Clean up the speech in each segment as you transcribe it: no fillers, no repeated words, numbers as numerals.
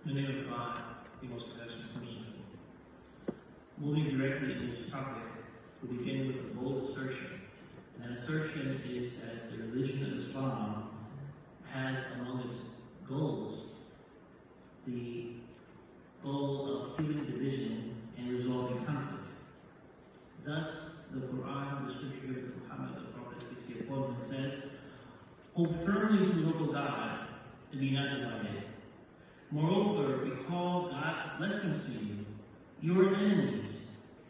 In the name of God, the most compassionate person. Moving directly into this topic, we begin with a bold assertion. And that assertion is that the religion of Islam has among its goals the goal of healing division and resolving conflict. Thus, the Quran, the scripture of Muhammad, the Prophet, peace be upon him, says, "Hold firmly to the rope of God and be not divided. Moreover, recall God's blessings to you, your enemies.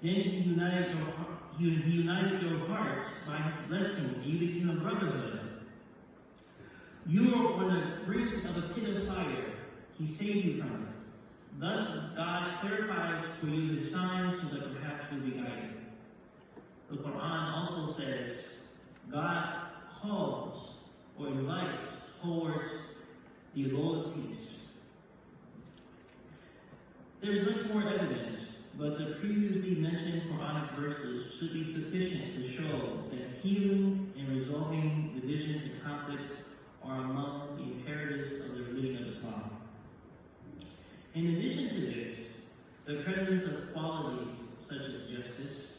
Then he united your hearts by his blessing, and you became a brotherhood. You were on the brink of a pit of fire. He saved you from it. Thus, God clarifies for you his signs so that perhaps you'll be guided." The Quran also says, God calls or invites towards the abode of peace. There is much more evidence, but the previously mentioned Quranic verses should be sufficient to show that healing and resolving divisions and conflicts are among the imperatives of the religion of Islam. In addition to this, the presence of qualities such as justice,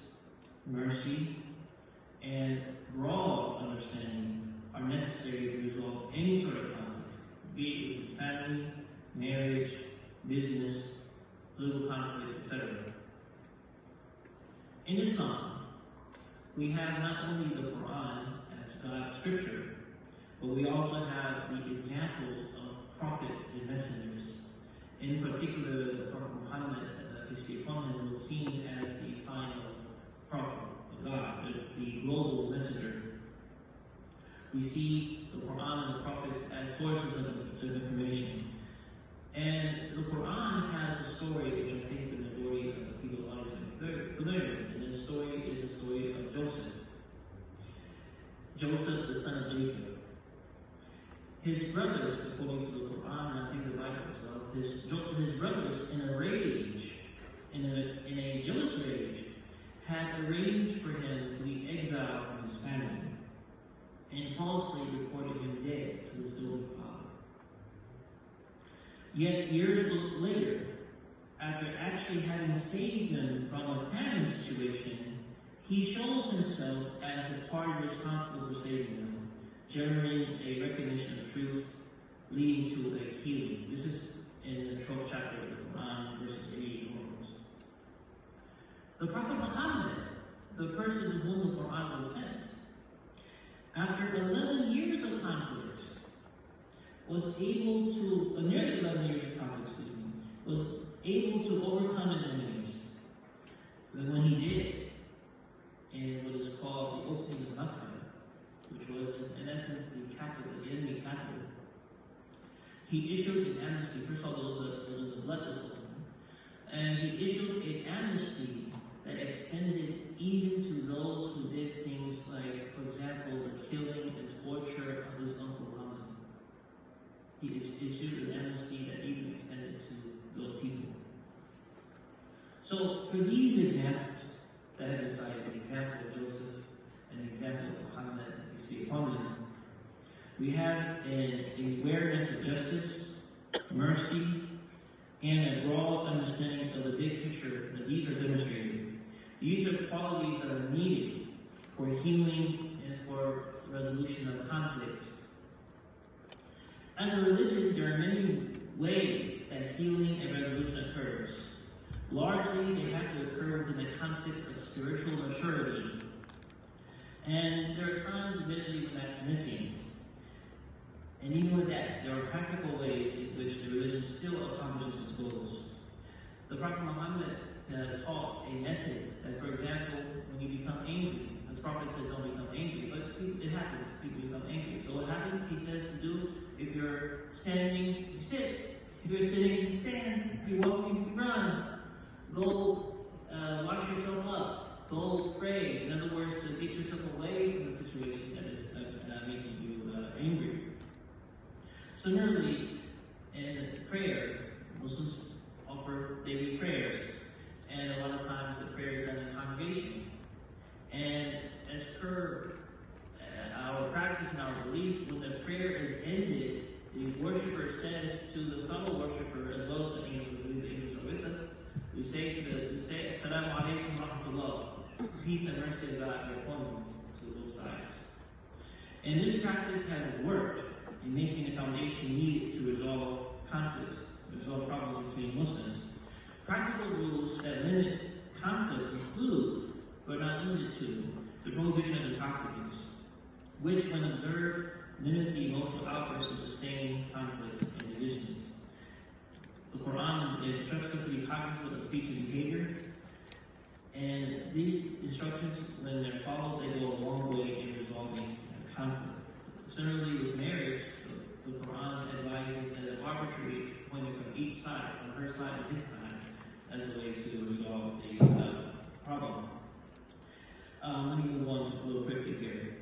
mercy, and broad understanding are necessary to resolve any sort of conflict, be it within family, marriage, business, political conflict, etc. In Islam, we have not only the Quran as God's scripture, but we also have the examples of prophets and messengers. In particular, the Prophet Muhammad, peace be upon him, was seen as the final prophet of God, the global messenger. We see the Quran and the prophets as sources of information. And the Quran has a story which I think the majority of the people are very familiar with. And this story is the story of Joseph. Joseph, the son of Jacob. His brothers, according to the Quran, and I think the Bible as well, his brothers, in a rage, in a jealous rage, had arranged for him to be exiled from his family and falsely reported him dead to his elder father. Yet years later, after actually having saved them from a famine situation, he shows himself as a party responsible for saving them, generating a recognition of truth, leading to a healing. This is in the 12th chapter of the Quran, verses 88 onwards. The Prophet Muhammad, the person to whom the Quran was sent, after 11 years of conflict, was able to, nearly 11 years of conflict, was able to overcome his enemies. But when he did, in what is called the opening of Makkah, which was in essence the capital, the enemy capital, he issued an amnesty. First of all, there was a bloodless opening, and he issued an amnesty that extended even to those who did things like, for example, the killing and torture of his uncle Hamza. He issued an amnesty that even extended to those people. So, for these examples that have been cited, the example of Joseph and the example of Muhammad, peace be upon him, we have an awareness of justice, mercy, and a broad understanding of the big picture that these are demonstrated. These are qualities that are needed for healing and for resolution of conflict. As a religion, there are many ways that healing and resolution occurs. Largely, they have to occur in the context of spiritual maturity. And there are times, admittedly, when that's missing. And even with that, there are practical ways in which the religion still accomplishes its goals. The Prophet Muhammad taught a method that, for example, when you become angry, as Prophet says, don't become angry, but it happens, people become angry. So what happens, he says to do, if you're standing, you sit. If you're sitting, you stand. If you're walking, you run. Go wash yourself up. Go pray. In other words, to get yourself away from the situation that is making you angry. Similarly, in prayer, Muslims offer daily prayers. And a lot of times the prayer is done in congregation. And as per our practice and our belief, when the prayer is ended, the worshiper says to the fellow worshiper, as well as to peace and mercy of God be upon you to both sides. And this practice has worked in making a foundation needed to resolve conflicts, resolve problems between Muslims. Practical rules that limit conflict include, but not limited to, the prohibition of intoxicants, which, when observed, limits the emotional outbursts of sustaining conflicts and divisions. The Quran instructs us to be cognizant of speech and behavior, and these instructions, when they're followed, they go a long way in resolving conflict. Similarly, with marriage, the Quran advises that an arbitrary appointed from each side, from her side and his side, as a way to resolve the problem. Let me move on a little quickly here.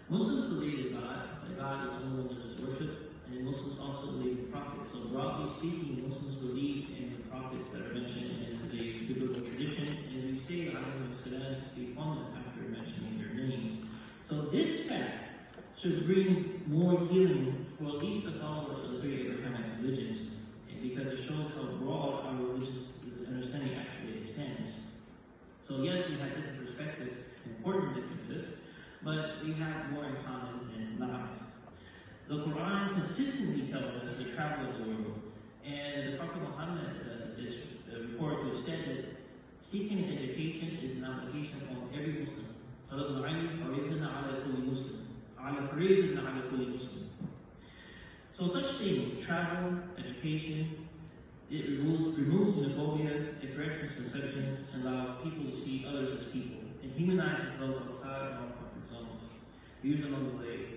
Muslims believe in God, that God is the only one that is worship, and Muslims also believe in prophets. So broadly speaking, Muslims believe in the prophets that are mentioned in the biblical tradition, and we say alayhi salam to be upon them after mentioning their names. So this fact should bring more healing for at least the followers of the three Abrahamic religions, because it shows how broad our religious understanding actually extends. So yes, we have different perspectives, important differences, but we have more in common than not. The Quran consistently tells us to travel the world, and the Prophet Muhammad is reported to have said that seeking an education is an obligation on every Muslim. So such things, travel, education, it removes xenophobia, it corrects misconceptions, and allows people to see others as people. It humanizes those outside of our comfort zones. These are among the ways